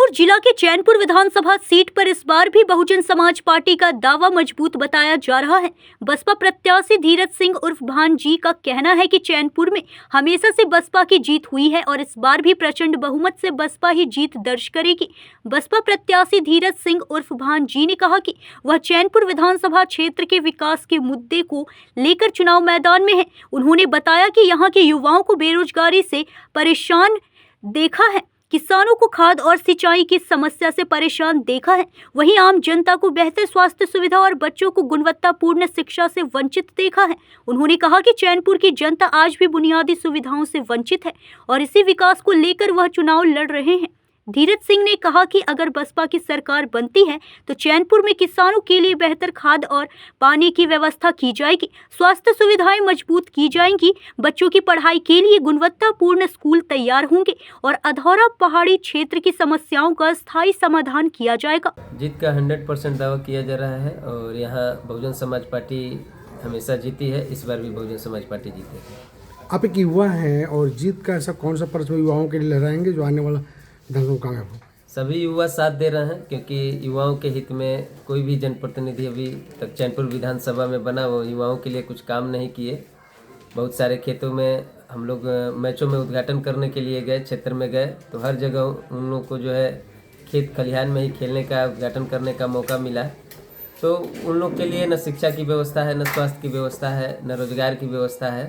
कैमूर जिला के चैनपुर विधानसभा सीट पर इस बार भी बहुजन समाज पार्टी का दावा मजबूत बताया जा रहा है। बसपा प्रत्याशी धीरज सिंह उर्फ भान जी का कहना है कि चैनपुर में हमेशा से बसपा की जीत हुई है और इस बार भी प्रचंड बहुमत से बसपा ही जीत दर्ज करेगी। बसपा प्रत्याशी धीरज सिंह उर्फ भान जी ने कहा कि वह चैनपुर विधानसभा क्षेत्र के विकास के मुद्दे को लेकर चुनाव मैदान में है। उन्होंने बताया कि यहाँ के युवाओं को बेरोजगारी से परेशान देखा है, किसानों को खाद और सिंचाई की समस्या से परेशान देखा है, वहीं आम जनता को बेहतर स्वास्थ्य सुविधा और बच्चों को गुणवत्तापूर्ण शिक्षा से वंचित देखा है। उन्होंने कहा कि चैनपुर की जनता आज भी बुनियादी सुविधाओं से वंचित है और इसी विकास को लेकर वह चुनाव लड़ रहे हैं। धीरज सिंह ने कहा कि अगर बसपा की सरकार बनती है तो चैनपुर में किसानों के लिए बेहतर खाद और पानी की व्यवस्था की जाएगी, स्वास्थ्य सुविधाएं मजबूत की जाएंगी, बच्चों की पढ़ाई के लिए गुणवत्तापूर्ण स्कूल तैयार होंगे और अधौरा पहाड़ी क्षेत्र की समस्याओं का स्थायी समाधान किया जाएगा। जीत का 100% दावा किया जा रहा है और यहाँ बहुजन समाज पार्टी हमेशा जीती है, इस बार भी बहुजन समाज पार्टी जीतेगी। आप एक युवा हैं और जीत का ऐसा कौन सा पर्व युवाओं के लिए लहराएंगे जो आने वाला ढंगों कामयाब हो? सभी युवा साथ दे रहे हैं क्योंकि युवाओं के हित में कोई भी जनप्रतिनिधि अभी तक चैनपुर विधानसभा में बना वो युवाओं के लिए कुछ काम नहीं किए। बहुत सारे खेतों में हम लोग मैचों में उद्घाटन करने के लिए गए, क्षेत्र में गए तो हर जगह उन लोग को जो है खेत खलिहान में ही खेलने का उद्घाटन करने का मौका मिला। तो उन लोग के लिए न शिक्षा की व्यवस्था है, न स्वास्थ्य की व्यवस्था है, न रोजगार की व्यवस्था है।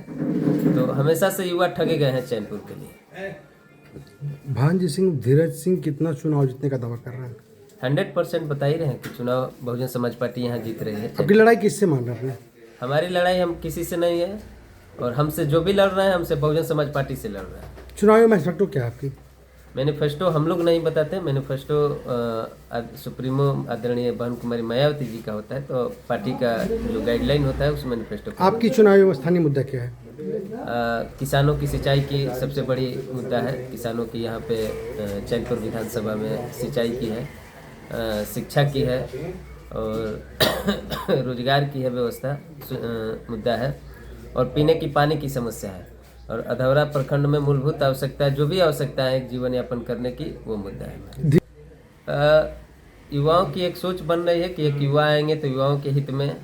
तो हमेशा से युवा ठगे गए हैं चैनपुर के लिए। भान जी सिंह धीरज सिंह कितना चुनाव जीतने का दावा कर रहे हैं? 100% बता ही रहे हैं कि चुनाव बहुजन समाज पार्टी यहाँ जीत रही है। आपकी लड़ाई किससे मान रहे हैं? हमारी लड़ाई हम किसी से नहीं है और हमसे जो भी लड़ रहे हैं हमसे बहुजन समाज पार्टी से लड़ रहे हैं। चुनावी मैनिफेस्टो क्या है आपकी? मैनिफेस्टो हम लोग नहीं बताते, मैनिफेस्टो सुप्रीमो आदरणीय बहन कुमारी मायावती जी का होता है, तो पार्टी का जो गाइडलाइन होता है उस मैनिफेस्टो। आपकी चुनावी स्थानीय मुद्दा क्या है? किसानों की सिंचाई की सबसे बड़ी मुद्दा है। किसानों की यहाँ पे चैनपुर विधानसभा में सिंचाई की है, शिक्षा की है और रोजगार की है व्यवस्था मुद्दा है और पीने की पानी की समस्या है और अधौरा प्रखंड में मूलभूत आवश्यकता जो भी आवश्यकता है एक जीवन यापन करने की वो मुद्दा है। युवाओं की एक सोच बन रही है कि एक युवा आएंगे तो युवाओं के हित में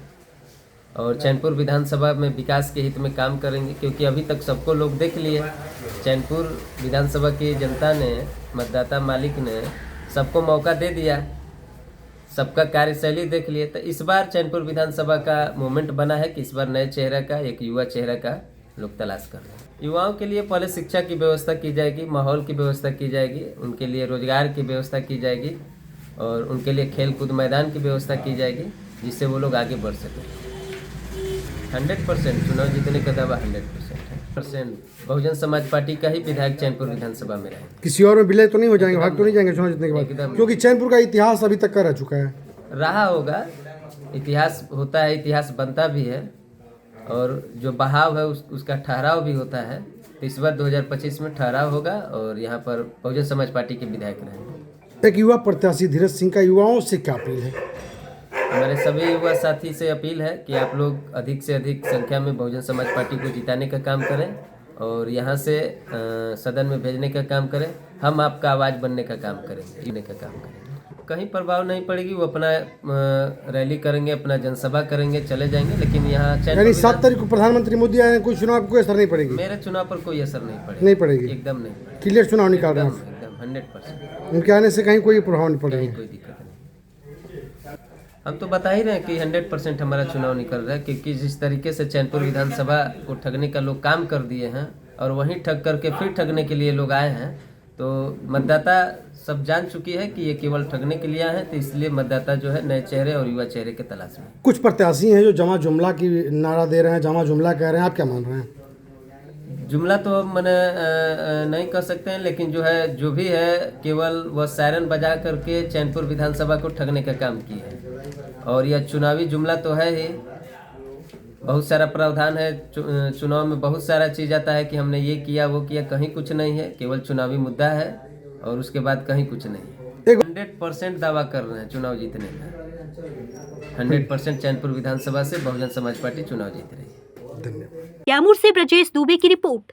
और चैनपुर विधानसभा में विकास के हित में काम करेंगे, क्योंकि अभी तक सबको लोग देख लिए। चैनपुर विधानसभा की जनता ने, मतदाता मालिक ने सबको मौका दे दिया, सबका कार्यशैली देख लिए। तो इस बार चैनपुर विधानसभा का मोमेंट बना है कि इस बार नए चेहरा का, एक युवा चेहरा का लोग तलाश कर रहे हैं। युवाओं के लिए पहले शिक्षा की व्यवस्था की जाएगी, माहौल की व्यवस्था की जाएगी, उनके लिए रोजगार की व्यवस्था की जाएगी और उनके लिए खेल कूद मैदान की व्यवस्था की जाएगी जिससे वो लोग आगे बढ़ सकें। 100% चुनाव जीतने का दावा 100% बहुजन समाज पार्टी का ही विधायक चैनपुर विधानसभा में रहे। किसी और में विलय तो नहीं हो जाएंगे, भाग तो नहीं जाएंगे चुनाव जीतने के बाद? क्योंकि चैनपुर का इतिहास अभी तक का रह चुका है। रहा होगा, इतिहास होता है, इतिहास बनता भी है और जो बहाव है उसका ठहराव भी होता है। तो इस बार 2025 में ठहराव होगा और यहाँ पर बहुजन समाज पार्टी के विधायक रहेंगे। एक युवा प्रत्याशी धीरज सिंह का युवाओं से क्या अपील है? हमारे सभी युवा साथी से अपील है कि आप लोग अधिक से अधिक संख्या में बहुजन समाज पार्टी को जिताने का काम करें और यहाँ से सदन में भेजने का काम करें। हम आपका आवाज़ बनने का काम करेंगे, कहीं प्रभाव नहीं पड़ेगी। वो अपना रैली करेंगे, अपना जनसभा करेंगे, चले जाएंगे, लेकिन यहाँ 7 तारीख को प्रधानमंत्री मोदी आए, कोई चुनाव पर कोई असर नहीं पड़ेगी? मेरे चुनाव पर कोई असर नहीं पड़ेगी। एकदम नहीं पड़ेगी। क्लियर चुनाव निकाल रहे हैं? एकदम 100%। उनके आने से कहीं कोई प्रभाव नहीं पड़ेगा? कोई दिक्कत नहीं। हम तो बता ही रहे हैं कि 100% हमारा चुनाव निकल रहा है, क्योंकि जिस तरीके से चैनपुर विधानसभा को ठगने का लोग काम कर दिए हैं और वहीं ठग करके फिर ठगने के लिए लोग आए हैं, तो मतदाता सब जान चुकी है कि ये केवल ठगने के लिए आए हैं। तो इसलिए मतदाता जो है नए चेहरे और युवा चेहरे के तलाश में। कुछ प्रत्याशी हैं जो जमा जुमला की नारा दे रहे हैं, जमा जुमला कह रहे हैं, आप क्या मान रहे हैं? जुमला तो मैंने नहीं कर सकते हैं, लेकिन जो भी है केवल वह सायरन बजा करके चैनपुर विधानसभा को ठगने का काम की है और यह चुनावी जुमला तो है ही। बहुत सारा प्रावधान है चुनाव में, बहुत सारा चीज़ आता है कि हमने ये किया वो किया, कहीं कुछ नहीं है, केवल चुनावी मुद्दा है और उसके बाद कहीं कुछ नहीं है। 100% दावा कर रहे हैं चुनाव जीतने का। 100% चैनपुर विधानसभा से बहुजन समाज पार्टी चुनाव जीत रही है। कैमूर से ब्रजेश दुबे की रिपोर्ट।